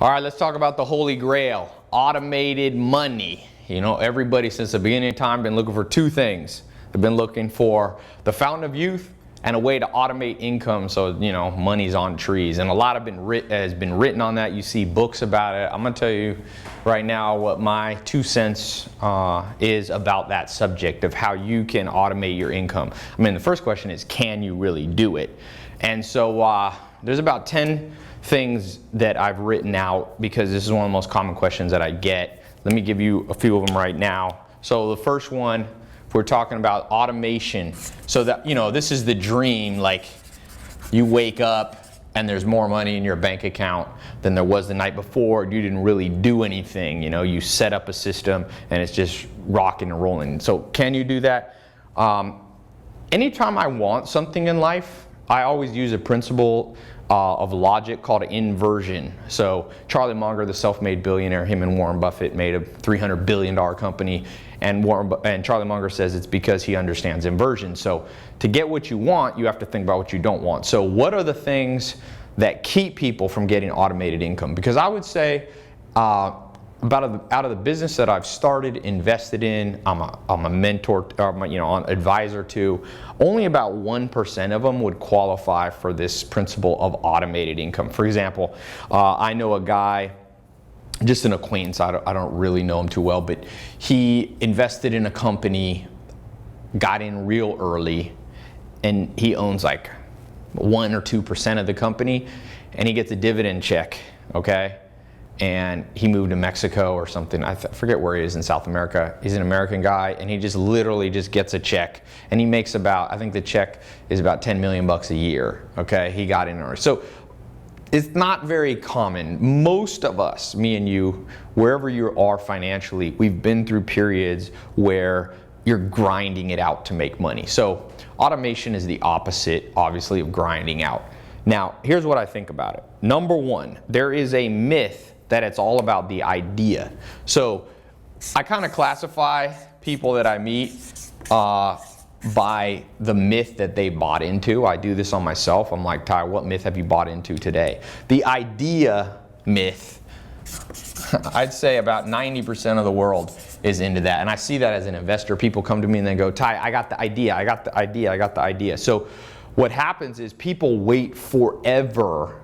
All right, let's talk about the Holy Grail, automated money. You know, everybody since the beginning of time been looking for two things. They've been looking for the fountain of youth and a way to automate income so, you know, money's on trees. And a lot has been written on that. You see books about it. I'm going to tell you right now what my 2 cents is about that subject of how you can automate your income. I mean, the first question is, can you really do it? And so there's about 10 things that I've written out because this is one of the most common questions that I get. Let me give you a few of them right now. So the first one, if we're talking about automation, so that, you know, this is the dream, like you wake up and there's more money in your bank account than there was the night before. You didn't really do anything, you know, you set up a system and it's just rocking and rolling. So can you do that? Anytime I want something in life, I always use a principle of logic called inversion. So Charlie Munger, the self-made billionaire, him and Warren Buffett made a $300 billion company, and Charlie Munger says it's because he understands inversion. So to get what you want, you have to think about what you don't want. So what are the things that keep people from getting automated income? Because I would say out of the business that I've started, invested in, I'm a mentor, or you know, an advisor to, only about 1% of them would qualify for this principle of automated income. For example, I know a guy, just an acquaintance, I don't really know him too well, but he invested in a company, got in real early, and he owns like 1 or 2% of the company, and he gets a dividend check, okay? And he moved to Mexico or something. I forget where he is in South America. He's an American guy, and he just literally just gets a check, and he makes about, I think the check is about 10 million bucks a year. Okay, he got in early. So it's not very common. Most of us, me and you, wherever you are financially, we've been through periods where you're grinding it out to make money. So automation is the opposite, obviously, of grinding out. Now, here's what I think about it. Number one, there is a myth that it's all about the idea. So I kind of classify people that I meet by the myth that they bought into. I do this on myself. I'm like, Tai, what myth have you bought into today? The idea myth, I'd say about 90% of the world is into that. And I see that as an investor. People come to me and they go, Tai, I got the idea, I got the idea, I got the idea. So what happens is people wait forever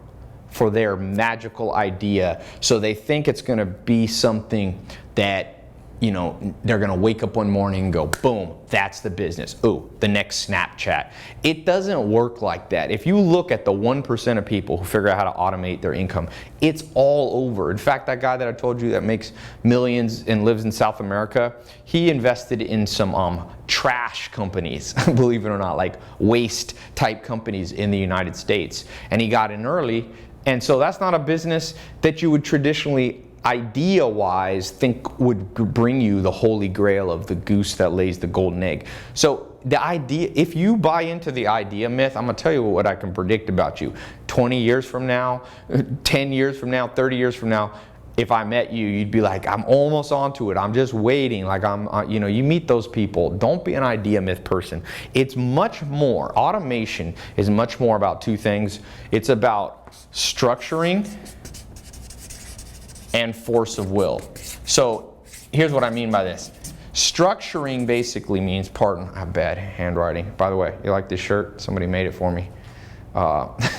for their magical idea. So they think it's going to be something that, you know, they're going to wake up one morning and go, boom, that's the business. Ooh, the next Snapchat. It doesn't work like that. If you look at the 1% of people who figure out how to automate their income, it's all over. In fact, that guy that I told you that makes millions and lives in South America, he invested in some trash companies, believe it or not, like waste type companies in the United States. And he got in early. And so that's not a business that you would traditionally, idea-wise, think would bring you the holy grail of the goose that lays the golden egg. So the idea, if you buy into the idea myth, I'm going to tell you what I can predict about you. 20 years from now, 10 years from now, 30 years from now, if I met you, you'd be like, I'm almost onto it. I'm just waiting. Like you know, you meet those people. Don't be an idea myth person. It's much more, automation is much more about two things. It's about structuring and force of will. So here's what I mean by this. Structuring basically means, pardon, I have bad handwriting. By the way, you like this shirt? Somebody made it for me.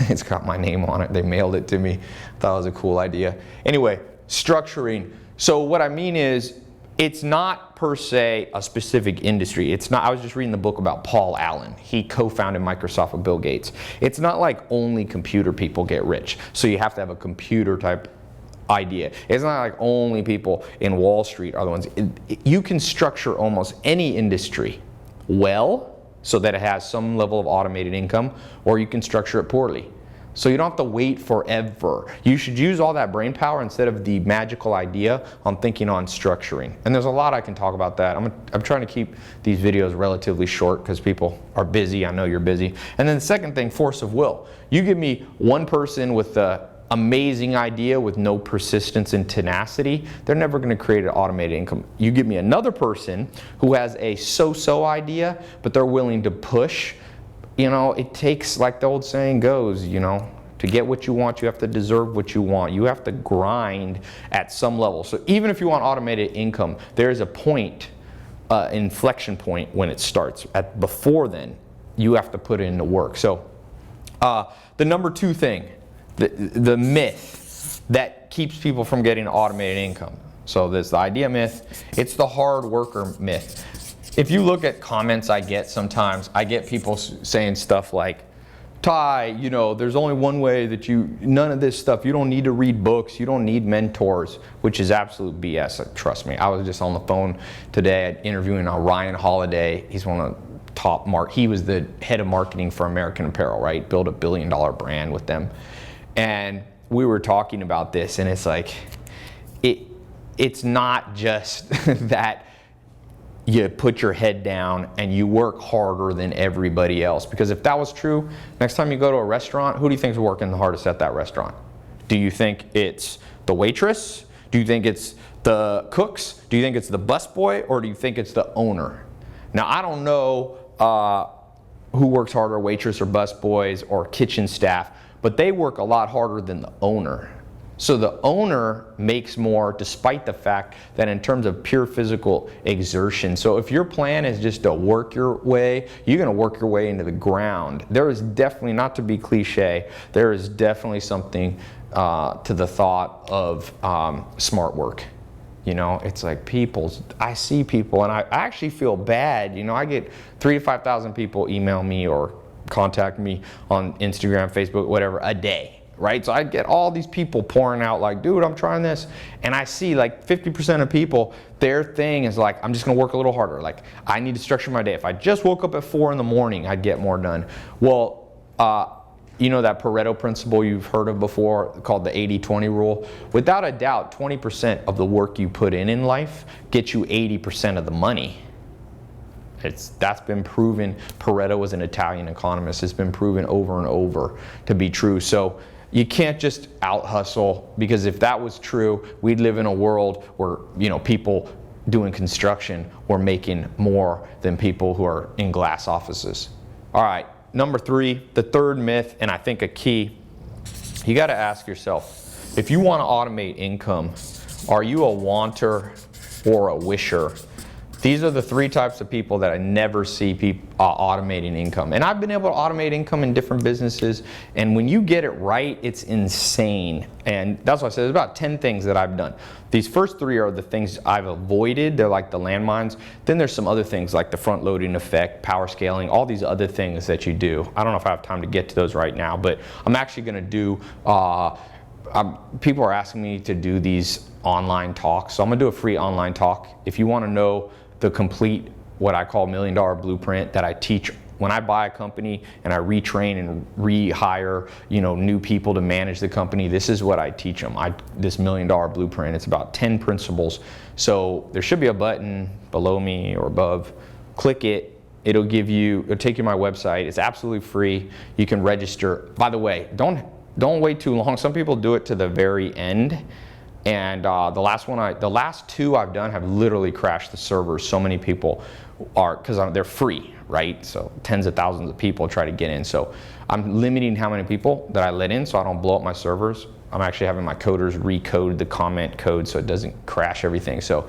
It's got my name on it. They mailed it to me. Thought it was a cool idea. Anyway, structuring. So what I mean is, it's not per se a specific industry. It's not, I was just reading the book about Paul Allen. He co-founded Microsoft with Bill Gates. It's not like only computer people get rich. So you have to have a computer type idea. It's not like only people in Wall Street are the ones. You can structure almost any industry well so that it has some level of automated income, or you can structure it poorly. So you don't have to wait forever. You should use all that brain power instead of the magical idea on thinking on structuring. And there's a lot I can talk about that. I'm trying to keep these videos relatively short because people are busy. I know you're busy. And then the second thing, force of will. You give me one person with the amazing idea with no persistence and tenacity, they're never going to create an automated income. You give me another person who has a so-so idea, but they're willing to push. You know, it takes, like the old saying goes, you know, To get what you want, you have to deserve what you want. You have to grind at some level. So even if you want automated income, there is a point, inflection point when it starts. Before then, you have to put in the work. So the number 2 thing, the myth that keeps people from getting automated income. So there's the idea myth, it's the hard worker myth. If you look at comments I get sometimes, I get people saying stuff like, Tai, there's only one way that none of this stuff, you don't need to read books, you don't need mentors, which is absolute BS, trust me. I was just on the phone today interviewing Ryan Holiday. He's one of the top he was the head of marketing for American Apparel, right? Built a $1 billion brand with them. And we were talking about this, and it's like, it's not just that you put your head down and you work harder than everybody else. Because if that was true, next time you go to a restaurant, who do you think is working the hardest at that restaurant? Do you think it's the waitress? Do you think it's the cooks? Do you think it's the busboy? Or do you think it's the owner? Now, I don't know who works harder, waitress or busboys or kitchen staff, but they work a lot harder than the owner. So the owner makes more despite the fact that in terms of pure physical exertion. So if your plan is just to work your way, you're gonna work your way into the ground. There is definitely, not to be cliche, there is definitely something to the thought of smart work. It's like I see people and I actually feel bad. I get 3,000 to 5,000 people email me or contact me on Instagram, Facebook, whatever, a day. Right? So I get all these people pouring out like, dude, I'm trying this. And I see like 50% of people, their thing is like, I'm just gonna work a little harder. Like, I need to structure my day. If I just woke up at 4 in the morning, I'd get more done. Well, that Pareto principle you've heard of before called the 80-20 rule? Without a doubt, 20% of the work you put in life gets you 80% of the money. That's been proven. Pareto was an Italian economist. It's been proven over and over to be true. So you can't just out hustle, because if that was true, we'd live in a world where people doing construction were making more than people who are in glass offices. All right, number 3, the third myth, and I think a key, you got to ask yourself, if you want to automate income, are you a wanter or a wisher? These are the 3 types of people that I never see automating income. And I've been able to automate income in different businesses, and when you get it right, it's insane. And that's why I said there's about 10 things that I've done. These first 3 are the things I've avoided. They're like the landmines. Then there's some other things like the front loading effect, power scaling, all these other things that you do. I don't know if I have time to get to those right now, but I'm actually gonna do, people are asking me to do these online talks. So I'm gonna do a free online talk. If you wanna know the complete, what I call $1 million blueprint that I teach when I buy a company and I retrain and rehire, new people to manage the company, this is what I teach them. This $1 million blueprint, it's about 10 principles. So there should be a button below me or above. Click it. It'll take you to my website. It's absolutely free. You can register. By the way, don't wait too long. Some people do it to the very end. And the last 2 I've done have literally crashed the servers. So many people because they're free, right? So tens of thousands of people try to get in. So I'm limiting how many people that I let in so I don't blow up my servers. I'm actually having my coders recode the comment code so it doesn't crash everything. So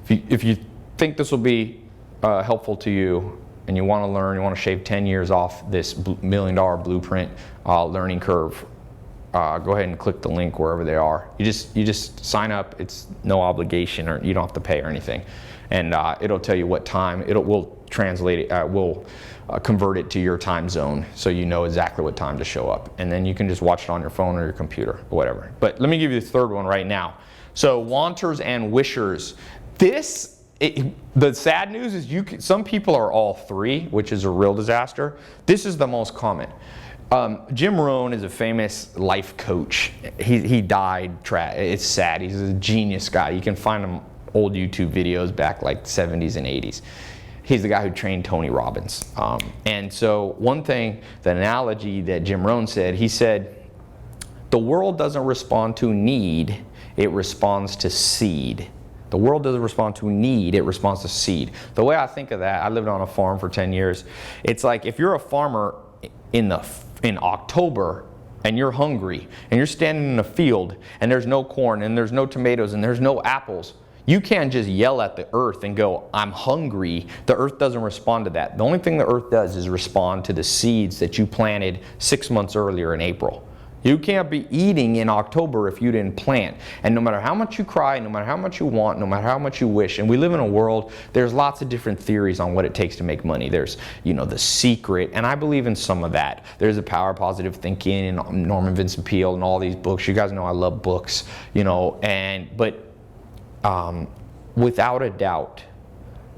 if you think this will be helpful to you and you want to learn, you want to shave 10 years off this $1 million blueprint learning curve, go ahead and click the link wherever they are. You just sign up. It's no obligation, or you don't have to pay or anything. And it'll tell you what time. We'll translate it. We'll convert it to your time zone, so you know exactly what time to show up. And then you can just watch it on your phone or your computer, or whatever. But let me give you the third one right now. So wanters and wishers. The sad news is some people are all 3, which is a real disaster. This is the most common. Jim Rohn is a famous life coach. He died. It's sad. He's a genius guy. You can find him old YouTube videos back like 70s and 80s. He's the guy who trained Tony Robbins. And so one thing, the analogy that Jim Rohn said, he said, the world doesn't respond to need, it responds to seed. The world doesn't respond to need, it responds to seed. The way I think of that, I lived on a farm for 10 years. It's like if you're a farmer in October, and you're hungry and you're standing in a field and there's no corn and there's no tomatoes and there's no apples, you can't just yell at the earth and go, I'm hungry. The earth doesn't respond to that. The only thing the earth does is respond to the seeds that you planted 6 months earlier in April. You can't be eating in October if you didn't plant. And no matter how much you cry, no matter how much you want, no matter how much you wish, and we live in a world, there's lots of different theories on what it takes to make money. There's, The Secret, and I believe in some of that. There's the Power of Positive Thinking and Norman Vincent Peale and all these books. You guys know I love books, without a doubt,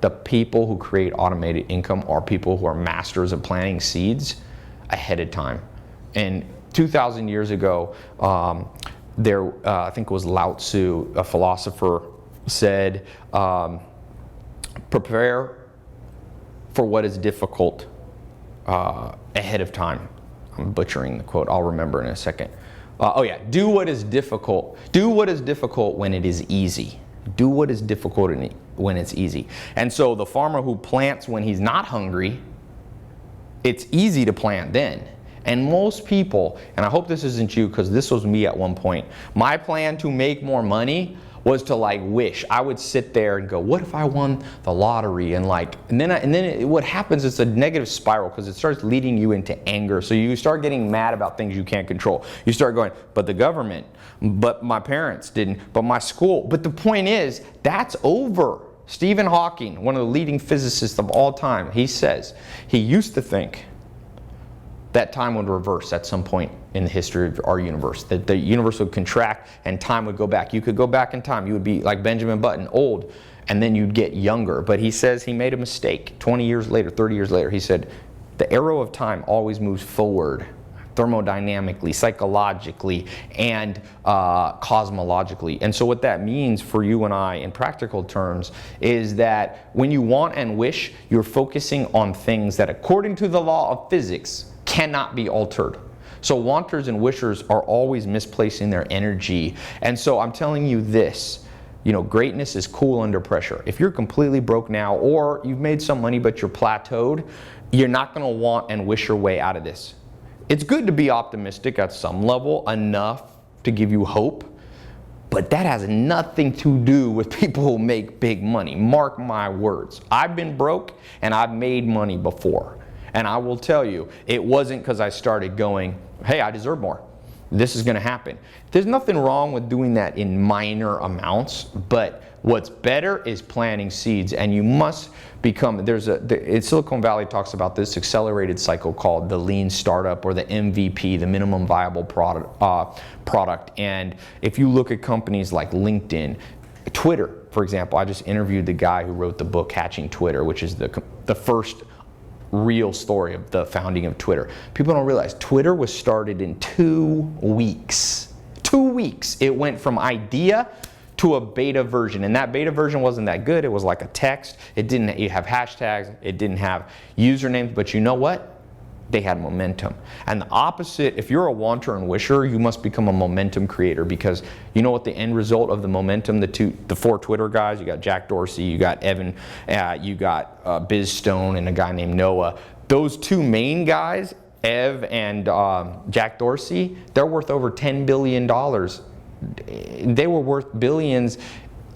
the people who create automated income are people who are masters of planting seeds ahead of time. And 2,000 years ago, I think it was Lao Tzu, a philosopher, said, prepare for what is difficult ahead of time. I'm butchering the quote. I'll remember in a second. Do what is difficult. Do what is difficult when it is easy. Do what is difficult when it's easy. And so the farmer who plants when he's not hungry, it's easy to plant then. And most people, and I hope this isn't you because this was me at one point, my plan to make more money was to wish. I would sit there and go, what if I won the lottery? And then what happens is a negative spiral because it starts leading you into anger. So you start getting mad about things you can't control. You start going, but the government, but my parents didn't, but my school. But the point is, that's over. Stephen Hawking, one of the leading physicists of all time, he says he used to think that time would reverse at some point in the history of our universe, that the universe would contract and time would go back. You could go back in time. You would be like Benjamin Button, old, and then you'd get younger. But he says he made a mistake. 20 years later, 30 years later, he said, the arrow of time always moves forward, thermodynamically, psychologically, and cosmologically. And so what that means for you and I in practical terms is that when you want and wish, you're focusing on things that according to the law of physics cannot be altered. So wanters and wishers are always misplacing their energy. And so I'm telling you this, greatness is cool under pressure. If you're completely broke now, or you've made some money but you're plateaued, you're not going to want and wish your way out of this. It's good to be optimistic at some level, enough to give you hope, but that has nothing to do with people who make big money. Mark my words. I've been broke and I've made money before. And I will tell you, it wasn't because I started going, hey, I deserve more. This is going to happen. There's nothing wrong with doing that in minor amounts, but what's better is planting seeds. And you must become, in Silicon Valley talks about this accelerated cycle called the lean startup, or the MVP, the minimum viable product. And if you look at companies like LinkedIn, Twitter, for example, I just interviewed the guy who wrote the book Hatching Twitter, which is the first real story of the founding of Twitter. People don't realize Twitter was started in 2 weeks. 2 weeks. It went from idea to a beta version, and that beta version wasn't that good. It was like a text. It didn't have hashtags. It didn't have usernames, but you know what? They had momentum. And the opposite, if you're a wanter and wisher, you must become a momentum creator, because you know what the end result of the momentum, the 4 Twitter guys, you got Jack Dorsey, you got Evan, you got Biz Stone, and a guy named Noah. Those 2 main guys, Ev and Jack Dorsey, they're worth over $10 billion. They were worth billions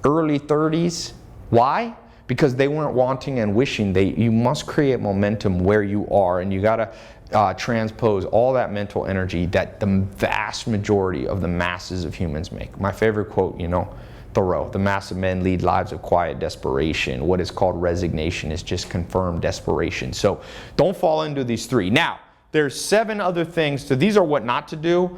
early 30s. Why? Because they weren't wanting and wishing. You must create momentum where you are, and you gotta transpose all that mental energy that the vast majority of the masses of humans make. My favorite quote, Thoreau, the mass of men lead lives of quiet desperation. What is called resignation is just confirmed desperation. So don't fall into these 3. Now, there's 7 other things. So these are what not to do.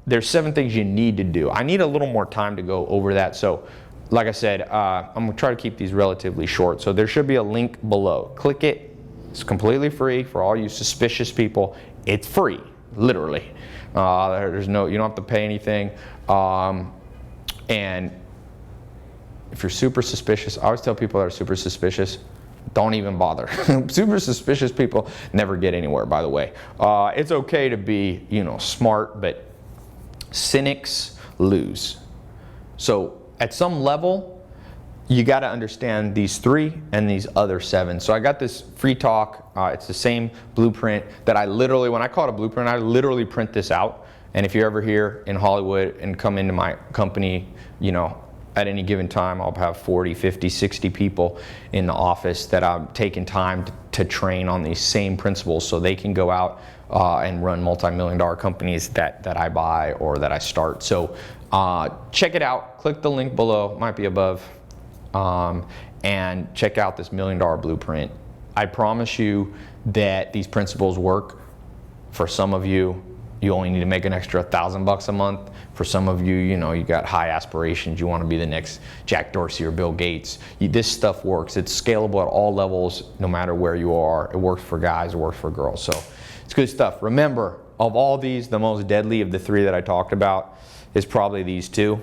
There's 7 things you need to do. I need a little more time to go over that. So like I said, I'm going to try to keep these relatively short. So there should be a link below. Click it. It's completely free for all you suspicious people. It's free, literally. You don't have to pay anything. And if you're super suspicious, I always tell people that are super suspicious, don't even bother. Super suspicious people never get anywhere, by the way. It's okay to be, smart, but cynics lose. So at some level, you got to understand these 3 and these other 7. So I got this free talk. It's the same blueprint that I literally, when I call it a blueprint, I literally print this out. And if you're ever here in Hollywood and come into my company, you know, at any given time, I'll have 40, 50, 60 people in the office that I'm taking time to train on these same principles so they can go out and run multi-million-dollar companies that I buy or that I start. So check it out. Click the link below, might be above. And check out this $1 million blueprint. I promise you that these principles work. For some of you, you only need to make an extra $1,000 a month. For some of you, you know, you got high aspirations. You want to be the next Jack Dorsey or Bill Gates. This stuff works. It's scalable at all levels, no matter where you are. It works for guys, it works for girls. So it's good stuff. Remember, of all these, the most deadly of the 3 that I talked about is probably these 2,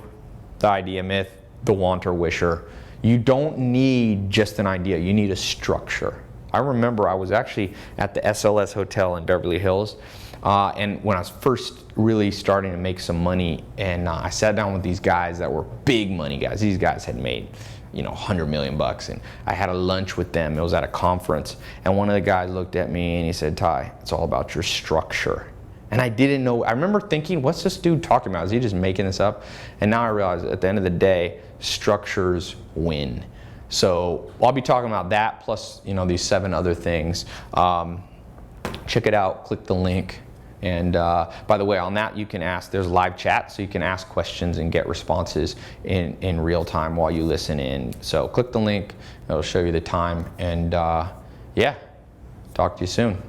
the idea myth, the wanter wisher. You don't need just an idea, you need a structure. I remember I was actually at the SLS Hotel in Beverly Hills, and when I was first really starting to make some money, and I sat down with these guys that were big money guys. These guys had made, you know, 100 million bucks, and I had a lunch with them. It was at a conference, and one of the guys looked at me and he said, "Tai, it's all about your structure." And I didn't know, I remember thinking, what's this dude talking about? Is he just making this up? And now I realize at the end of the day, structures win. So I'll be talking about that plus, you know, these 7 other things. Check it out, click the link. And by the way, on that you can ask, there's live chat, so you can ask questions and get responses in real time while you listen in. So click the link, it'll show you the time, and yeah, talk to you soon.